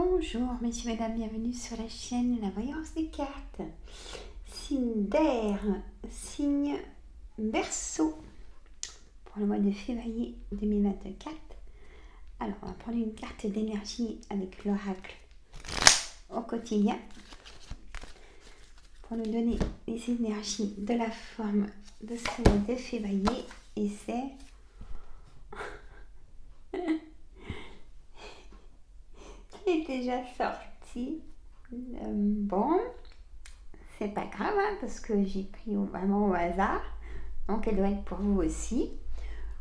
Bonjour, messieurs, mesdames, bienvenue sur la chaîne La Voyance des cartes. Signe d'air, signe Verseau pour le mois de février 2024. Alors, on va prendre une carte d'énergie avec l'oracle au quotidien pour nous donner les énergies de la forme de ce mois de février. Et c'est... est déjà sorti. Bon, c'est pas grave parce que j'ai pris vraiment au hasard, donc elle doit être pour vous aussi.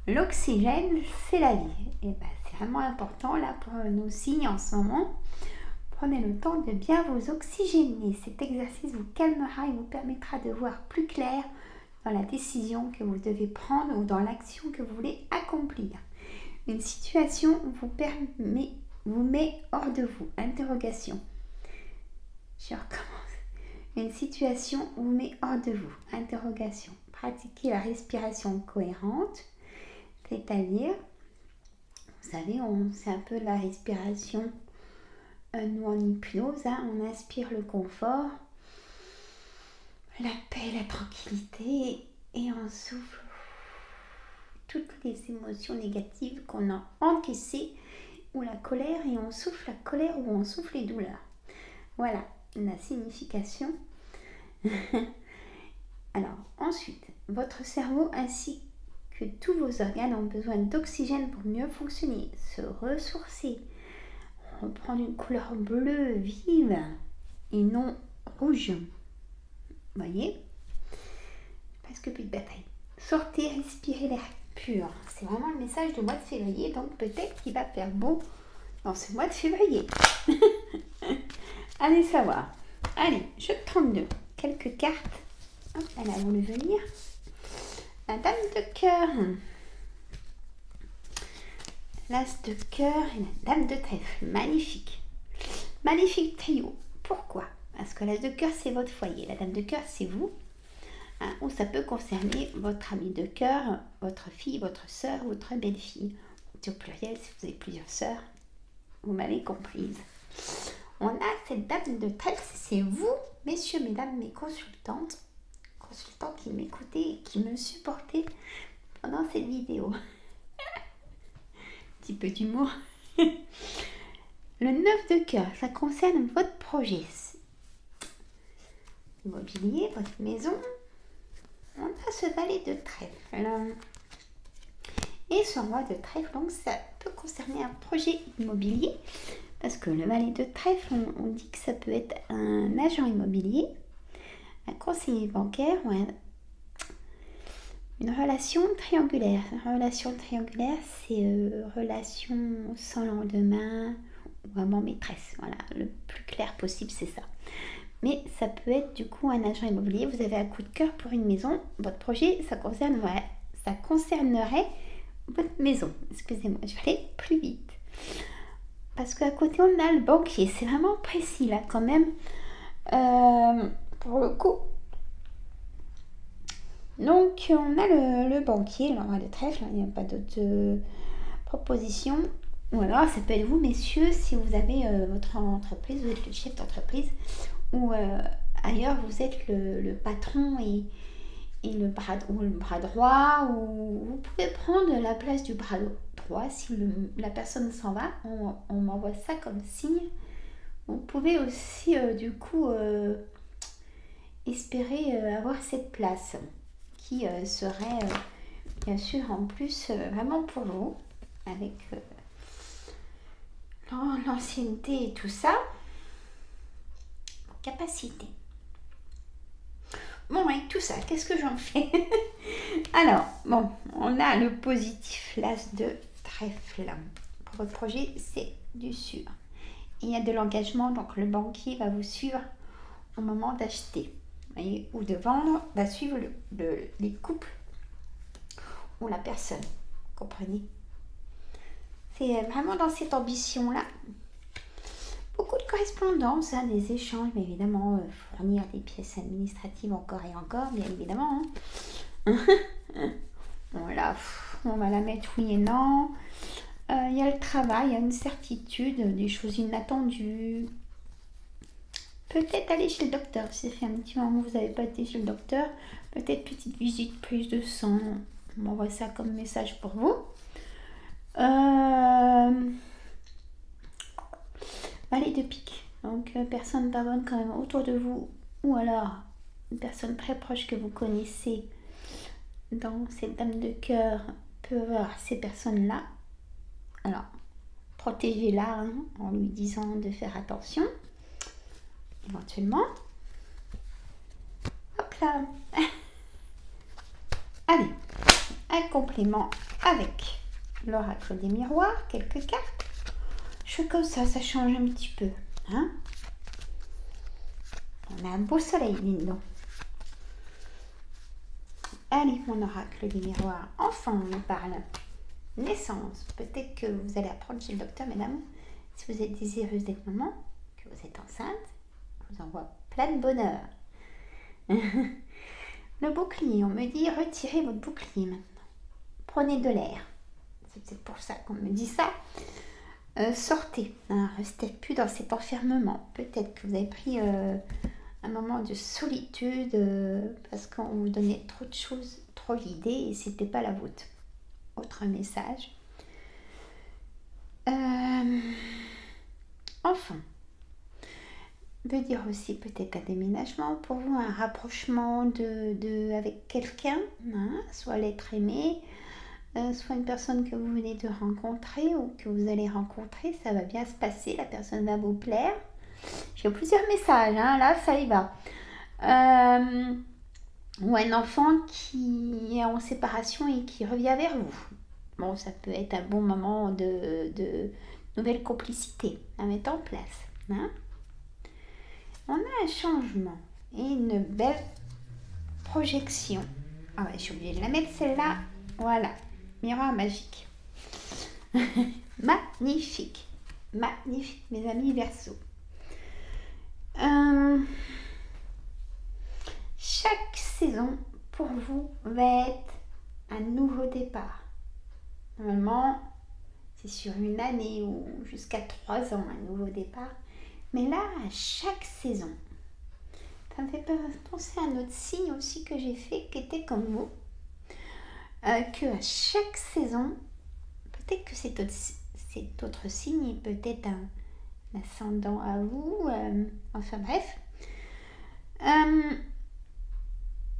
L'oxygène, c'est la vie. Et ben, c'est vraiment important là pour nos signes en ce moment. Prenez le temps de bien vous oxygéner. Cet exercice vous calmera et vous permettra de voir plus clair dans la décision que vous devez prendre ou dans l'action que vous voulez accomplir. Une situation vous met hors de vous. Interrogation. Je recommence. Une situation vous met hors de vous. Interrogation. Pratiquez la respiration cohérente. C'est-à-dire, vous savez, c'est un peu de la respiration, nous en hypnose, on inspire le confort, la paix, la tranquillité, et on souffle toutes les émotions négatives qu'on a encaissées, ou la colère, et on souffle la colère ou on souffle les douleurs. Voilà la signification. Alors, ensuite, votre cerveau ainsi que tous vos organes ont besoin d'oxygène pour mieux fonctionner, se ressourcer, reprendre une couleur bleue vive et non rouge. Vous voyez? Presque plus de bataille. Sortez, respirez l'air pur. C'est vraiment le message du mois de février, donc peut-être qu'il va faire beau dans ce mois de février. Allez savoir. Allez, jeu de 32. Quelques cartes. Hop, elle a voulu venir. La dame de cœur, l'as de cœur et la dame de trèfle. Magnifique. Magnifique trio. Pourquoi? Parce que l'as de cœur, c'est votre foyer. La dame de cœur, c'est vous. Ou ça peut concerner votre ami de cœur, votre fille, votre soeur, votre belle-fille. C'est au pluriel si vous avez plusieurs sœurs. Vous m'avez comprise. On a cette dame de trèfle, c'est vous, messieurs, mesdames, mes consultantes qui m'écoutaient et qui me supportaient pendant cette vidéo. Un petit peu d'humour. Le 9 de cœur, ça concerne votre projet. Immobilier, votre maison. On a ce valet de trèfle. Et ce roi de trèfle, donc ça peut concerner un projet immobilier. Parce que le valet de trèfle, on dit que ça peut être un agent immobilier, un conseiller bancaire ou une relation triangulaire. Une relation triangulaire, c'est relation sans lendemain, ou amant maîtresse. Voilà, le plus clair possible, c'est ça. Mais ça peut être du coup un agent immobilier. Vous avez un coup de cœur pour une maison. Votre projet, ça concernerait votre maison. Excusez-moi, je vais aller plus vite. Parce qu'à côté, on a le banquier. C'est vraiment précis là quand même. Pour le coup. Donc, on a le banquier, le roi de trèfle. Il n'y a pas d'autres propositions. Ou alors, ça peut être vous, messieurs, si vous avez votre entreprise, vous êtes le chef d'entreprise. Ou ailleurs, vous êtes le patron et le bras droit. Ou vous pouvez prendre la place du bras droit si la personne s'en va. On m'envoie ça comme signe. Vous pouvez aussi, du coup, espérer avoir cette place qui serait, bien sûr, en plus, vraiment pour vous, avec l'ancienneté et tout ça, capacité. Bon, avec tout ça, qu'est-ce que j'en fais? Alors, bon, on a le positif, l'as de trèfle. Pour votre projet, c'est du sûr. Il y a de l'engagement, donc le banquier va vous suivre au moment d'acheter. Ou de vendre, va suivre les couples ou la personne. Comprenez? C'est vraiment dans cette ambition-là. Beaucoup de correspondances, des échanges, mais évidemment, fournir des pièces administratives encore et encore, bien évidemment. Voilà, on va la mettre oui et non. Il y a le travail, il y a une certitude, des choses inattendues. Peut-être aller chez le docteur, si ça fait un petit moment que vous n'avez pas été chez le docteur. Peut-être petite visite, prise de sang. On m'envoie ça comme message pour vous. Valet de pique. Donc, personne pas bonne quand même autour de vous. Ou alors, une personne très proche que vous connaissez dans cette dame de cœur peut avoir ces personnes-là. Alors, protégez-la hein, en lui disant de faire attention. Éventuellement. Hop là. Allez, un complément avec l'oracle des miroirs, quelques cartes. Je fais comme ça change un petit peu. Hein, on a un beau soleil, Lindo. Allez, mon oracle des miroirs. Enfin, on me parle. Naissance. Peut-être que vous allez apprendre chez le docteur, mesdames, si vous êtes désireuse d'être maman, que vous êtes enceinte. Je vous envoie plein de bonheur. Le bouclier, on me dit retirez votre bouclier maintenant. Prenez de l'air. C'est peut-être pour ça qu'on me dit ça. Sortez, hein, restez plus dans cet enfermement. Peut-être que vous avez pris un moment de solitude parce qu'on vous donnait trop de choses, trop d'idées et c'était pas la vôtre. Autre message. Enfin, veut dire aussi peut-être un déménagement pour vous, un rapprochement avec quelqu'un, hein, soit l'être aimé, soit une personne que vous venez de rencontrer ou que vous allez rencontrer, ça va bien se passer, la personne va vous plaire. J'ai plusieurs messages, hein, là ça y va. Ou un enfant qui est en séparation et qui revient vers vous. Bon, ça peut être un bon moment de nouvelle complicité à mettre en place. Hein. On a un changement et une belle projection. Ah ouais, je suis obligée de la mettre celle-là. Voilà, miroir magique. Magnifique. Magnifique, mes amis Verseau. Chaque saison pour vous va être un nouveau départ. Normalement, c'est sur une année ou jusqu'à 3 ans un nouveau départ. Mais là, à chaque saison, ça me fait penser à un autre signe aussi que j'ai fait qui était comme vous. Que à chaque saison, peut-être que cet autre signe est peut-être un ascendant à vous. Enfin bref.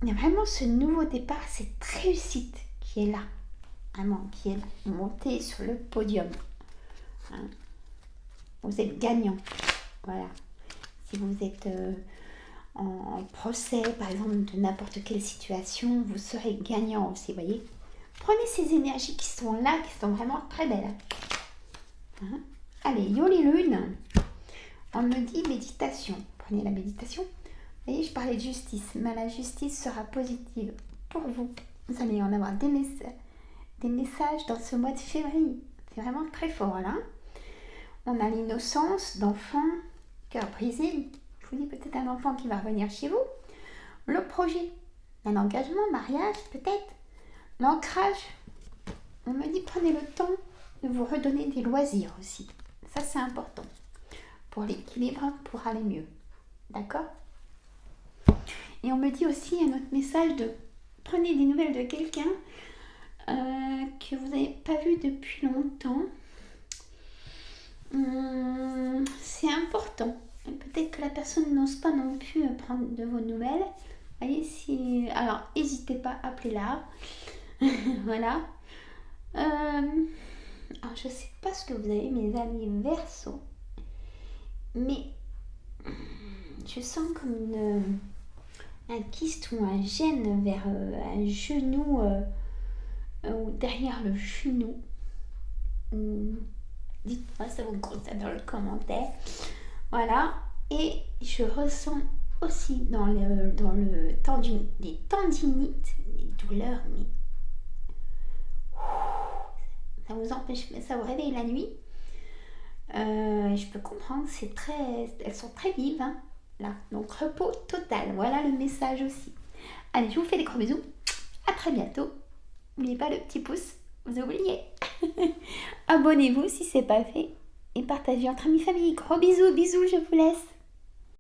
Il y a vraiment ce nouveau départ, cette réussite qui est là. Vraiment, qui est là. Montez sur le podium. Hein. Vous êtes gagnant. Voilà. Si vous êtes en procès, par exemple, de n'importe quelle situation, vous serez gagnant aussi, vous voyez. Prenez ces énergies qui sont là, qui sont vraiment très belles. Hein. Allez, Yoli Lune. On me dit méditation. Prenez la méditation. Vous voyez, je parlais de justice, mais la justice sera positive pour vous. Vous allez en avoir des messages dans ce mois de février. C'est vraiment très fort là. On a l'innocence d'enfant, cœur brisé. Je vous dis peut-être un enfant qui va revenir chez vous. Le projet, un engagement, mariage peut-être. L'ancrage. On me dit prenez le temps de vous redonner des loisirs aussi. Ça c'est important. Pour l'équilibre, pour aller mieux. D'accord ? Et on me dit aussi un autre message de prenez des nouvelles de quelqu'un que vous n'avez pas vu depuis longtemps. C'est important. Peut-être que la personne n'ose pas non plus prendre de vos nouvelles. Voyez, alors, n'hésitez pas, appelez-la. Voilà. Alors, je ne sais pas ce que vous avez, mes amis Verseau. Mais je sens comme un kyste ou un gène vers un genou ou derrière le genou. Dites-moi ça vous concerne dans le commentaire. Voilà. Et je ressens aussi dans le les tendinites, les douleurs, mais ça vous empêche, ça vous réveille la nuit. Je peux comprendre, elles sont très vives. Hein, là. Donc repos total. Voilà le message aussi. Allez, je vous fais des gros bisous. À très bientôt. N'oubliez pas le petit pouce. Vous oubliez. Abonnez-vous si c'est pas fait et partagez entre amis famille. Gros bisous, bisous, je vous laisse.